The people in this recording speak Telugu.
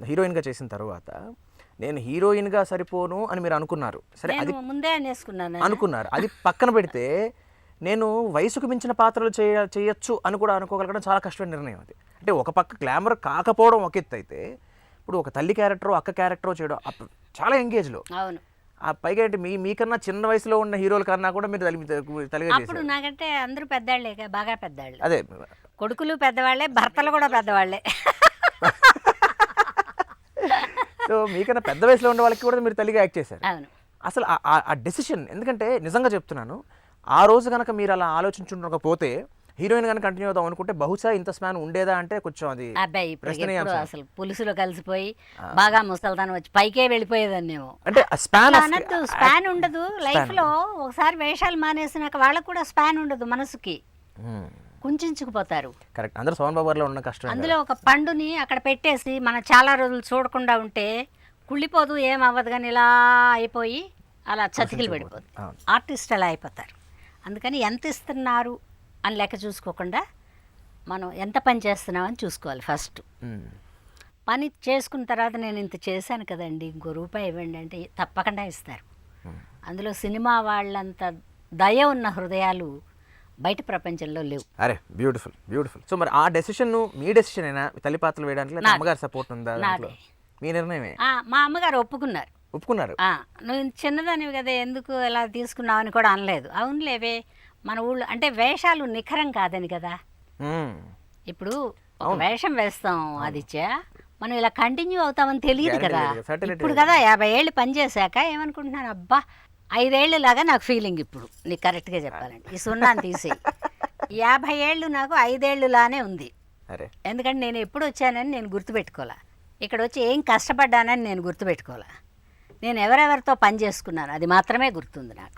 హీరోయిన్గా చేసిన తర్వాత నేను హీరోయిన్గా సరిపోను అని మీరు అనుకున్నారు. సరే, అది ముందే అనుకున్నారు. అది పక్కన పెడితే నేను వయసుకు మించిన పాత్రలు చేయొచ్చు అని కూడా అనుకోగలగడం చాలా కష్టమైన నిర్ణయం అది. అంటే ఒక పక్క గ్లామర్ కాకపోవడం ఒక ఎత్తు అయితే, ఇప్పుడు ఒక తల్లి క్యారెక్టర్, అక్క క్యారెక్టర్ చేయడం చాలా ఎంగేజ్లో. అవును. పైగా ఏంటి మీకన్నా చిన్న వయసులో ఉన్న హీరోల కన్నా కూడా మీరు తల్లిగా అప్పుడు నాకంటే అందరూ పెద్దాళ్లే, బాగా పెద్దాళ్ళు. అదే, కొడుకులు పెద్దవాళ్లే, భర్తలు కూడా పెద్దవాళ్లే. సో మీకన్నా పెద్ద వయసులో ఉన్న వాళ్ళకి కూడా మీరు తల్లిగా యాక్ట్ చేశారు. అవును. అసలు ఆ డెసిషన్, ఎందుకంటే నిజంగా చెప్తున్నాను, ఆ రోజు కనుక మీరు అలా ఆలోచించుండకపోతే హీరోయిన్ కనుక కంటిన్యూ అవుదాం అనుకుంటే బహుశా ఇంత స్పాన్ ఉండేదా అంటే కొంచెం అది అబ్బాయి అసలు పులుసులో కలిసిపోయి బాగా ముసల్దానం వచ్చి పైకే వెళ్ళిపోయేదాన్నేమో. అంటే స్పాన్ ఉండదు లైఫ్ లో. ఒకసారి వేషాలు మానేసినాక వాళ్ళకు కూడా స్పాన్ ఉండదు, మనసుకి కుంచుకుపోతారు. కరెక్ట్. అందరూ సోన్ బాబర్లో ఉన్న కష్టం. అందులో ఒక పండుని అక్కడ పెట్టేసి మనం చాలా రోజులు చూడకుండా ఉంటే కుళ్ళిపోదు, ఏం అవ్వదు, కానీ ఇలా అయిపోయి అలా చతికిలు పడిపోదు. ఆర్టిస్ట్ అలా అయిపోతారు. అందుకని ఎంత ఇస్తున్నారు అని లెక్క చూసుకోకుండా మనం ఎంత పని చేస్తున్నామని చూసుకోవాలి ఫస్ట్. పని చేసుకున్న తర్వాత నేను ఇంత చేశాను కదండి, ఇంకో రూపాయి ఇవ్వండి అంటే తప్పకుండా ఇస్తారు. అందులో సినిమా వాళ్ళంత దయ ఉన్న హృదయాలు బయట ప్రపంచంలో లేవు. అరే, బ్యూటిఫుల్ బ్యూటిఫుల్. సో మరి ఆ డెసిషన్ మీ డెసిషన్ అయినా తల్లి పాత్రలు వేయడానికి అమ్మగారి సపోర్ట్ ఉందా? మీ నిర్ణయమే. మా అమ్మగారు ఒప్పుకున్నారు. నువ్వు చిన్నదానివి కదా, ఎందుకు ఎలా తీసుకున్నావు అని కూడా అనలేదు. అవునులేవే, మన ఊళ్ళో అంటే వేషాలు నిఖరం కాదని కదా. ఇప్పుడు ఒక వేషం వేస్తాం ఆదిత్య, మనం ఇలా కంటిన్యూ అవుతామని తెలియదు కదా. ఇప్పుడు కదా 50 ఏళ్ళు పనిచేశాక ఏమనుకుంటున్నాను, అబ్బా 5 ఏళ్ళు లాగా నాకు ఫీలింగ్. ఇప్పుడు నీకు కరెక్ట్గా చెప్పాలంటే ఈ సున్నాను తీసి 50 ఏళ్ళు నాకు 5 ఏళ్ళులానే ఉంది. ఎందుకంటే నేను ఎప్పుడు వచ్చానని నేను గుర్తుపెట్టుకోవాలా, ఇక్కడ వచ్చి ఏం కష్టపడ్డానని నేను గుర్తుపెట్టుకోవాలా, నేను ఎవరెవరితో పని చేసుకున్నాను అది మాత్రమే గుర్తుంది నాకు.